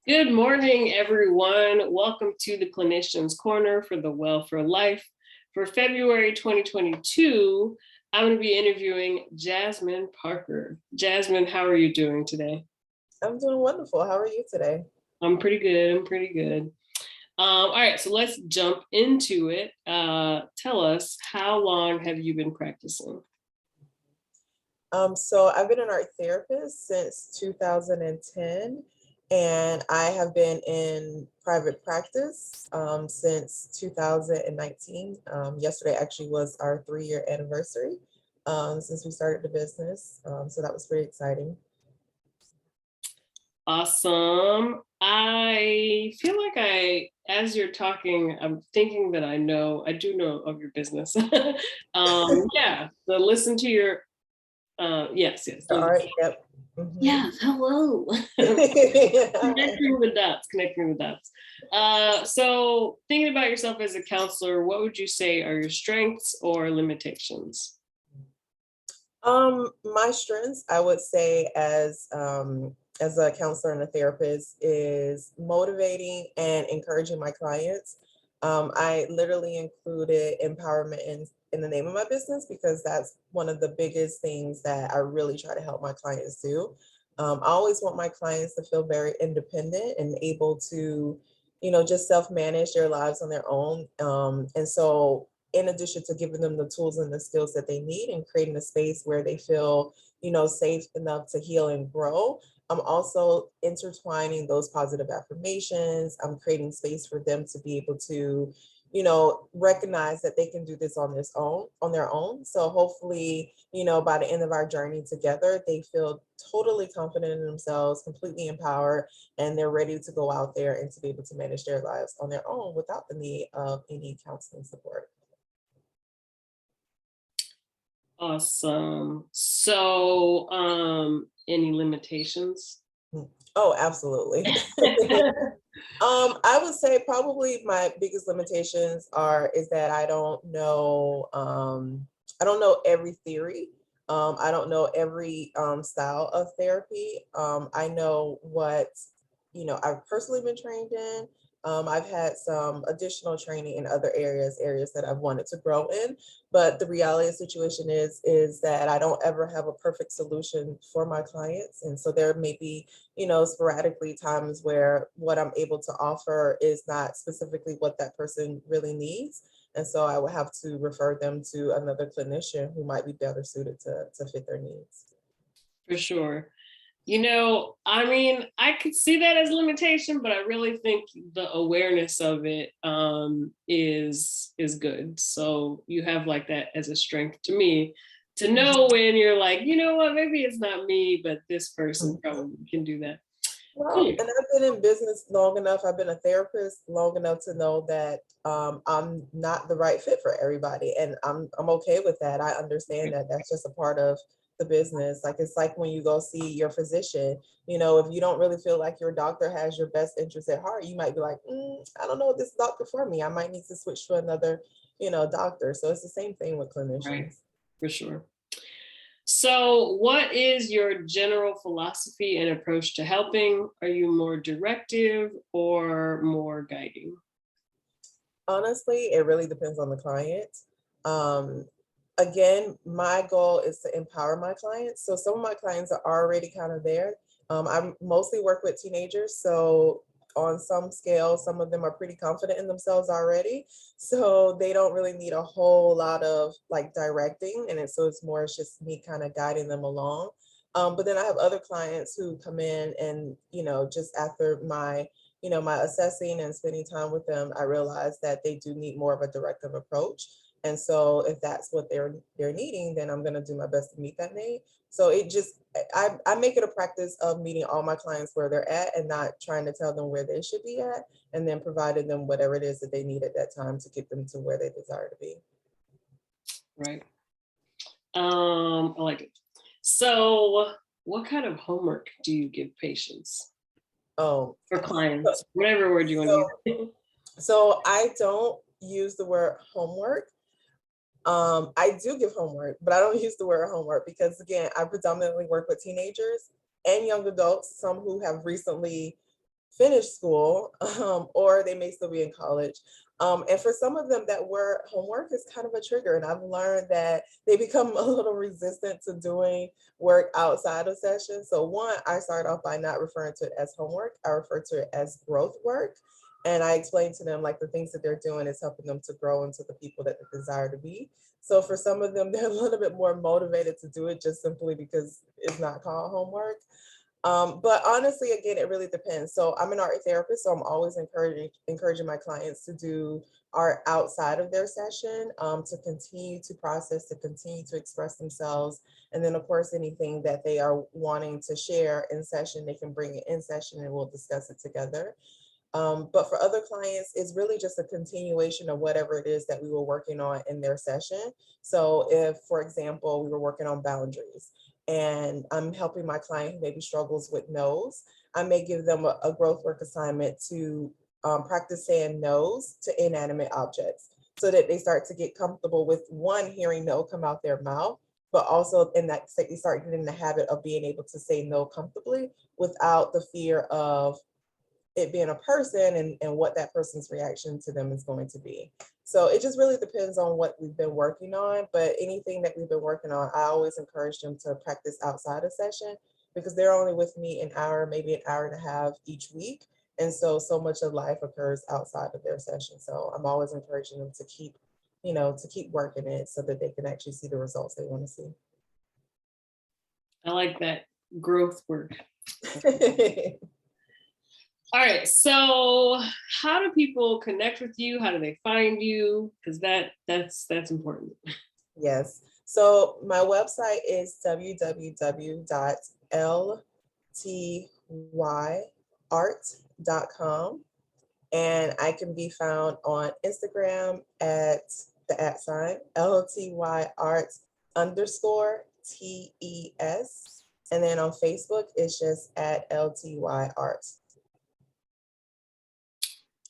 Good morning, everyone. Welcome to the Clinicians Corner for the Well for Life. For February 2022, I'm going to be interviewing Jasmine Parker. Jasmine, how are you doing today? I'm doing wonderful. How are you today? I'm pretty good. I'm pretty good. All right, so let's jump into it. Tell us, how long have you been practicing? So I've been an art therapist since 2010, and I have been in private practice since 2019. Yesterday actually was our 3-year anniversary since we started the business. So that was pretty exciting. Awesome. I feel like as you're talking, I'm thinking that I do know of your business. Yeah, so listen to your, yes. The art, yep. Mhm. Yes, hello. Connecting the dots. So thinking about yourself as a counselor, what would you say are your strengths or limitations? My strengths, I would say, as a counselor and a therapist, is motivating and encouraging my clients. I literally included empowerment in the name of my business because that's one of the biggest things that I really try to help my clients do. I always want my clients to feel very independent and able to, just self-manage their lives on their own. And so in addition to giving them the tools and the skills that they need and creating a space where they feel, safe enough to heal and grow, I'm also intertwining those positive affirmations. I'm creating space for them to be able to, recognize that they can do this on their own. So hopefully, by the end of our journey together, they feel totally confident in themselves, completely empowered, and they're ready to go out there and to be able to manage their lives on their own without the need of any counseling support. Awesome. So, any limitations? Oh, absolutely. I would say probably my biggest limitations is that I don't know every theory. I don't know every style of therapy. I know what, I've personally been trained in. I've had some additional training in other areas that I've wanted to grow in. But the reality of the situation is that I don't ever have a perfect solution for my clients. And so there may be, sporadically times where what I'm able to offer is not specifically what that person really needs. And so I would have to refer them to another clinician who might be better suited to fit their needs. For sure. I mean, I could see that as a limitation, but I really think the awareness of it is good. So you have like that as a strength to me to know when you're like, you know what, maybe it's not me, but this person probably can do that. Well, Cool. and I've been in business long enough. I've been a therapist long enough to know that I'm not the right fit for everybody, and I'm okay with that. I understand that that's just a part of the business. Like it's like when you go see your physician. If you don't really feel like your doctor has your best interest at heart, you might be like, I don't know if this doctor for me. I might need to switch to another, doctor. So it's the same thing with Right, clinicians. for sure. So, what is your general philosophy and approach to helping? Are you more directive or more guiding? Honestly, it really depends on the client. Um, Again, my goal is to empower my clients. So some of my clients are already kind of there. I mostly work with teenagers. So on some scale, some of them are pretty confident in themselves already. So they don't really need a whole lot of like directing. So it's just me kind of guiding them along. But then I have other clients who come in and, just after my assessing and spending time with them, I realized that they do need more of a directive approach. And so if that's what they're needing, then I'm gonna do my best to meet that need. So I make it a practice of meeting all my clients where they're at and not trying to tell them where they should be at, and then providing them whatever it is that they need at that time to get them to where they desire to be. Right. I like it. So, what kind of homework do you give patients Oh, or clients? Whatever word you want to so use. so I don't use the word homework. I do give homework, but I don't use the word homework because again, I predominantly work with teenagers and young adults, some who have recently finish school, or they may still be in college. And for some of them, that word homework is kind of a trigger. And I've learned that they become a little resistant to doing work outside of session. So one, I start off by not referring to it as homework. I refer to it as growth work. And I explain to them like the things that they're doing is helping them to grow into the people that they desire to be. So for some of them, they're a little bit more motivated to do it just simply because it's not called homework. But honestly, again, it really depends. So I'm an art therapist, so I'm always encouraging my clients to do art outside of their session, to continue to process, to continue to express themselves. And then of course, anything that they are wanting to share in session, they can bring it in session and we'll discuss it together. But for other clients, it's really just a continuation of whatever it is that we were working on in their session. So if, for example, we were working on boundaries and I'm helping my client who maybe struggles with no's, I may give them a growth work assignment to practice saying no's to inanimate objects so that they start to get comfortable with one, hearing no come out their mouth, but also in that they start getting the habit of being able to say no comfortably without the fear of it being a person and what that person's reaction to them is going to be. So it just really depends on what we've been working on, but anything that we've been working on, I always encourage them to practice outside of session because they're only with me an hour, maybe an hour and a half each week. And so much of life occurs outside of their session. So I'm always encouraging them to keep, to keep working it so that they can actually see the results they want to see. I like that growth word. All right, so how do people connect with you? How do they find you? Because that's important. Yes. So my website is www.ltyart.com. And I can be found on Instagram at the @ LTYArts_TES. And then on Facebook, it's just at LTYArts.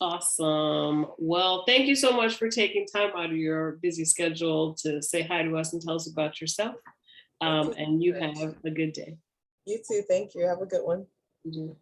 Awesome. Well, thank you so much for taking time out of your busy schedule to say hi to us and tell us about yourself. And you have a good day. You too. Thank you. Have a good one. You do.